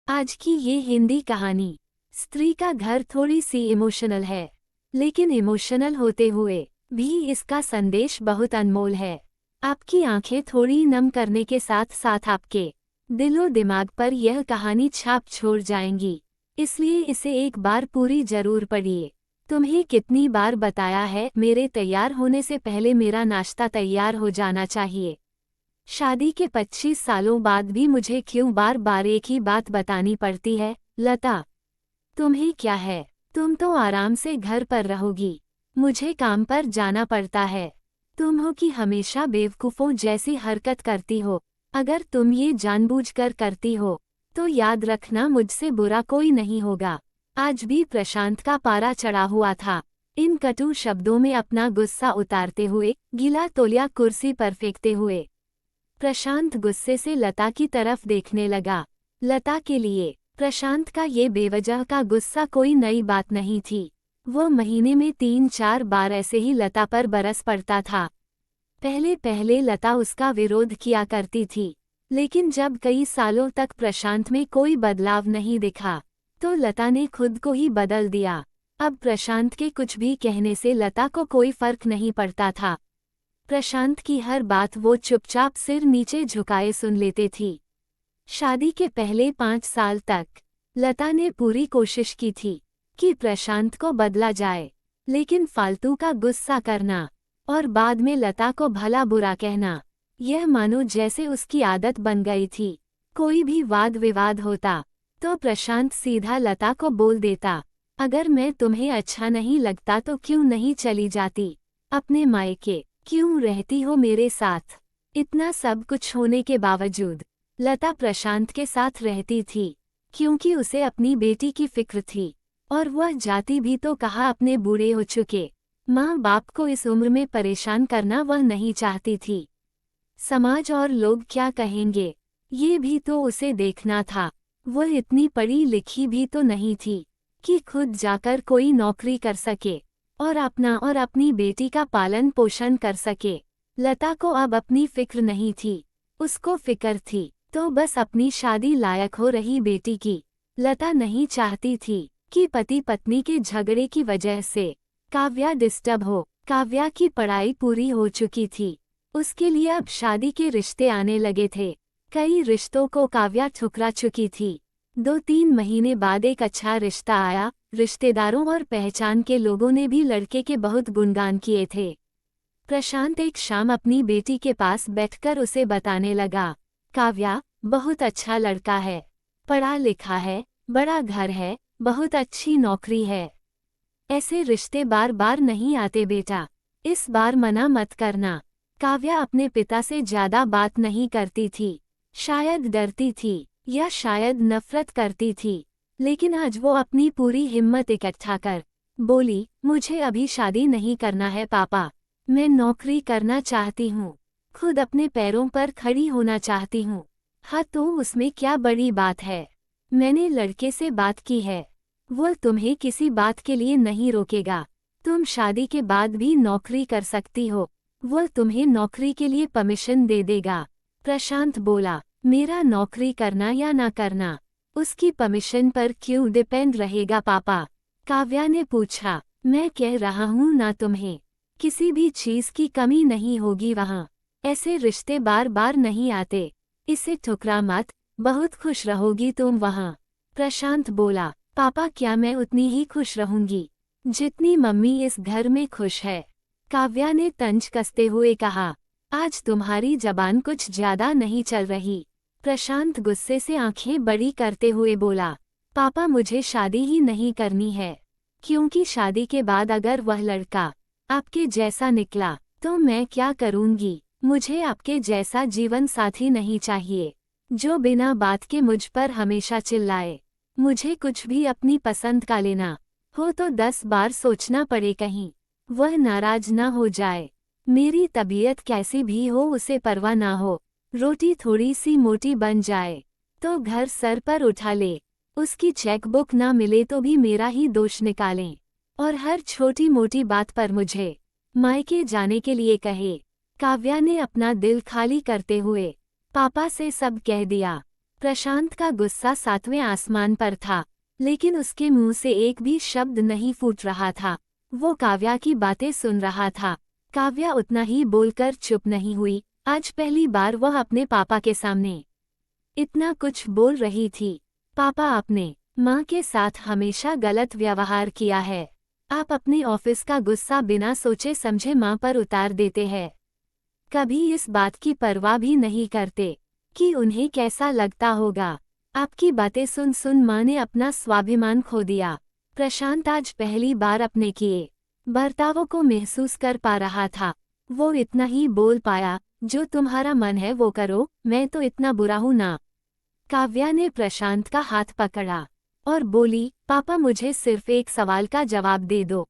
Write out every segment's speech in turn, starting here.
आज की ये हिंदी कहानी स्त्री का घर थोड़ी सी इमोशनल है, लेकिन इमोशनल होते हुए भी इसका संदेश बहुत अनमोल है। आपकी आंखें थोड़ी नम करने के साथ साथ आपके दिलो दिमाग पर यह कहानी छाप छोड़ जाएंगी, इसलिए इसे एक बार पूरी जरूर पढ़िए। तुम्हें कितनी बार बताया है मेरे तैयार होने से पहले मेरा नाश्ता तैयार हो जाना चाहिए। शादी के 25 सालों बाद भी मुझे क्यों बार बार एक ही बात बतानी पड़ती है? लता, तुम्हें क्या है? तुम तो आराम से घर पर रहोगी, मुझे काम पर जाना पड़ता है। तुम हो कि हमेशा बेवकूफ़ों जैसी हरकत करती हो। अगर तुम ये जानबूझकर करती हो तो याद रखना मुझसे बुरा कोई नहीं होगा। आज भी प्रशांत का पारा चढ़ा हुआ था। इन कटु शब्दों में अपना गुस्सा उतारते हुए, गीला तौलिया कुर्सी पर फेंकते हुए प्रशांत गुस्से से लता की तरफ देखने लगा। लता के लिए प्रशांत का ये बेवजह का गुस्सा कोई नई बात नहीं थी। वो महीने में 3-4 बार ऐसे ही लता पर बरस पड़ता था। पहले पहले लता उसका विरोध किया करती थी, लेकिन जब कई सालों तक प्रशांत में कोई बदलाव नहीं दिखा तो लता ने खुद को ही बदल दिया। अब प्रशांत के कुछ भी कहने से लता को कोई फर्क नहीं पड़ता था। प्रशांत की हर बात वो चुपचाप सिर नीचे झुकाए सुन लेते थी। शादी के पहले 5 साल तक लता ने पूरी कोशिश की थी कि प्रशांत को बदला जाए, लेकिन फालतू का गुस्सा करना और बाद में लता को भला बुरा कहना, यह मानो जैसे उसकी आदत बन गई थी। कोई भी वाद विवाद होता तो प्रशांत सीधा लता को बोल देता, अगर मैं तुम्हें अच्छा नहीं लगता तो क्यों नहीं चली जाती अपने मायके, क्यों रहती हो मेरे साथ? इतना सब कुछ होने के बावजूद लता प्रशांत के साथ रहती थी, क्योंकि उसे अपनी बेटी की फिक्र थी। और वह जाती भी तो कहा अपने बूढ़े हो चुके माँ बाप को इस उम्र में परेशान करना वह नहीं चाहती थी। समाज और लोग क्या कहेंगे, ये भी तो उसे देखना था। वह इतनी पढ़ी लिखी भी तो नहीं थी कि खुद जाकर कोई नौकरी कर सके और अपना और अपनी बेटी का पालन पोषण कर सके। लता को अब अपनी फिक्र नहीं थी, उसको फिक्र थी तो बस अपनी शादी लायक हो रही बेटी की। लता नहीं चाहती थी कि पति पत्नी के झगड़े की वजह से काव्या डिस्टर्ब हो। काव्या की पढ़ाई पूरी हो चुकी थी, उसके लिए अब शादी के रिश्ते आने लगे थे। कई रिश्तों को काव्या ठुकरा चुकी थी। 2-3 महीने बाद एक अच्छा रिश्ता आया। रिश्तेदारों और पहचान के लोगों ने भी लड़के के बहुत गुणगान किए थे। प्रशांत एक शाम अपनी बेटी के पास बैठकर उसे बताने लगा, काव्या, बहुत अच्छा लड़का है, पढ़ा लिखा है, बड़ा घर है, बहुत अच्छी नौकरी है। ऐसे रिश्ते बार बार नहीं आते बेटा, इस बार मना मत करना। काव्या अपने पिता से ज्यादा बात नहीं करती थी, शायद डरती थी या शायद नफरत करती थी, लेकिन आज वो अपनी पूरी हिम्मत इकट्ठा कर बोली, मुझे अभी शादी नहीं करना है पापा, मैं नौकरी करना चाहती हूँ, खुद अपने पैरों पर खड़ी होना चाहती हूँ। हाँ तो उसमें क्या बड़ी बात है? मैंने लड़के से बात की है, वो तुम्हें किसी बात के लिए नहीं रोकेगा। तुम शादी के बाद भी नौकरी कर सकती हो, वो तुम्हें नौकरी के लिए परमिशन दे देगा। प्रशांत बोला, मेरा नौकरी करना या ना करना उसकी परमिशन पर क्यों डिपेंड रहेगा पापा? काव्या ने पूछा, मैं कह रहा हूँ ना, तुम्हें किसी भी चीज की कमी नहीं होगी वहाँ। ऐसे रिश्ते बार बार नहीं आते, इसे ठुकरा मत, बहुत खुश रहोगी तुम वहाँ। प्रशांत बोला, पापा क्या मैं उतनी ही खुश रहूंगी जितनी मम्मी इस घर में खुश है? काव्या ने तंज कसते हुए कहा, आज तुम्हारी जबान कुछ ज्यादा नहीं चल रही। प्रशांत गुस्से से आंखें बड़ी करते हुए बोला, पापा मुझे शादी ही नहीं करनी है, क्योंकि शादी के बाद अगर वह लड़का आपके जैसा निकला तो मैं क्या करूंगी? मुझे आपके जैसा जीवन साथी नहीं चाहिए, जो बिना बात के मुझ पर हमेशा चिल्लाए। मुझे कुछ भी अपनी पसंद का लेना हो तो 10 बार सोचना पड़े, कहीं वह नाराज ना हो जाए। मेरी तबीयत कैसी भी हो उसे परवाह ना हो, रोटी थोड़ी सी मोटी बन जाए तो घर सर पर उठा ले, उसकी चेकबुक ना मिले तो भी मेरा ही दोष निकालें, और हर छोटी मोटी बात पर मुझे मायके जाने के लिए कहे। काव्या ने अपना दिल खाली करते हुए पापा से सब कह दिया। प्रशांत का गुस्सा 7वें आसमान पर था, लेकिन उसके मुंह से एक भी शब्द नहीं फूट रहा था। वो काव्या की बातें सुन रहा था। काव्या उतना ही बोलकर चुप नहीं हुई। आज पहली बार वह अपने पापा के सामने इतना कुछ बोल रही थी। पापा, आपने माँ के साथ हमेशा गलत व्यवहार किया है। आप अपने ऑफिस का गुस्सा बिना सोचे समझे माँ पर उतार देते हैं। कभी इस बात की परवाह भी नहीं करते कि उन्हें कैसा लगता होगा। आपकी बातें सुन सुन माँ ने अपना स्वाभिमान खो दिया। प्रशांत आज पहली बार अपने किए बर्तावों को महसूस कर पा रहा था। वो इतना ही बोल पाया, जो तुम्हारा मन है वो करो, मैं तो इतना बुरा हूँ ना। काव्या ने प्रशांत का हाथ पकड़ा और बोली, पापा मुझे सिर्फ एक सवाल का जवाब दे दो।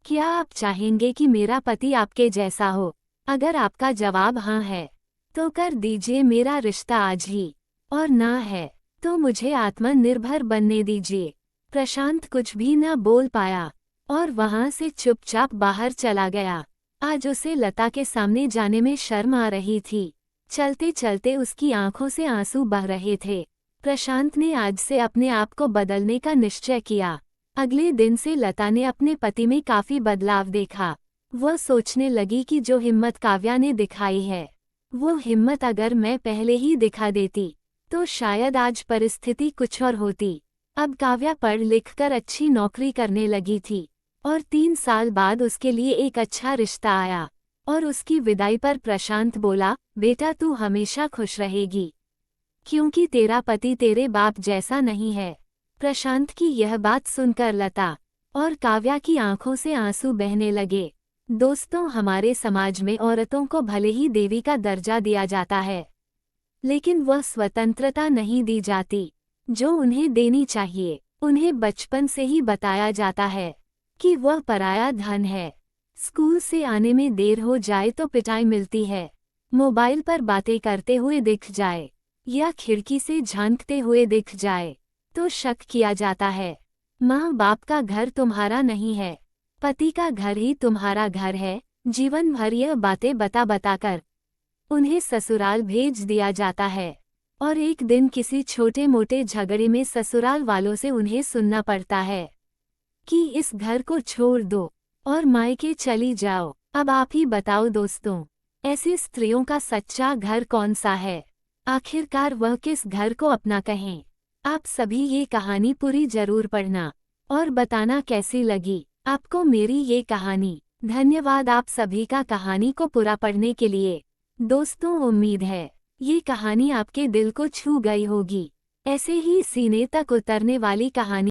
क्या आप चाहेंगे कि मेरा पति आपके जैसा हो? अगर आपका जवाब हाँ है तो कर दीजिए मेरा रिश्ता आज ही, और ना है तो मुझे आत्मनिर्भर बनने दीजिए। प्रशांत कुछ भी न बोल पाया और वहां से चुपचाप बाहर चला गया। आज उसे लता के सामने जाने में शर्म आ रही थी। चलते चलते उसकी आंखों से आंसू बह रहे थे। प्रशांत ने आज से अपने आप को बदलने का निश्चय किया। अगले दिन से लता ने अपने पति में काफी बदलाव देखा। वह सोचने लगी कि जो हिम्मत काव्या ने दिखाई है, वो हिम्मत अगर मैं पहले ही दिखा देती तो शायद आज परिस्थिति कुछ और होती। अब काव्या पढ़ लिख कर अच्छी नौकरी करने लगी थी और 3 साल बाद उसके लिए एक अच्छा रिश्ता आया। और उसकी विदाई पर प्रशांत बोला, बेटा तू हमेशा खुश रहेगी, क्योंकि तेरा पति तेरे बाप जैसा नहीं है। प्रशांत की यह बात सुनकर लता और काव्या की आंखों से आंसू बहने लगे। दोस्तों, हमारे समाज में औरतों को भले ही देवी का दर्जा दिया जाता है, लेकिन वह स्वतंत्रता नहीं दी जाती जो उन्हें देनी चाहिए। उन्हें बचपन से ही बताया जाता है कि वह पराया धन है। स्कूल से आने में देर हो जाए तो पिटाई मिलती है। मोबाइल पर बातें करते हुए दिख जाए या खिड़की से झांकते हुए दिख जाए तो शक किया जाता है। माँ बाप का घर तुम्हारा नहीं है, पति का घर ही तुम्हारा घर है। जीवन भर यह बातें बता बताकर उन्हें ससुराल भेज दिया जाता है और एक दिन किसी छोटे मोटे झगड़े में ससुराल वालों से उन्हें सुनना पड़ता है कि इस घर को छोड़ दो और मायके चली जाओ। अब आप ही बताओ दोस्तों, ऐसी स्त्रियों का सच्चा घर कौन सा है? आखिरकार वह किस घर को अपना कहें? आप सभी ये कहानी पूरी जरूर पढ़ना और बताना कैसी लगी आपको मेरी ये कहानी। धन्यवाद आप सभी का कहानी को पूरा पढ़ने के लिए। दोस्तों, उम्मीद है ये कहानी आपके दिल को छू गई होगी। ऐसे ही सीने तक उतरने वाली कहानी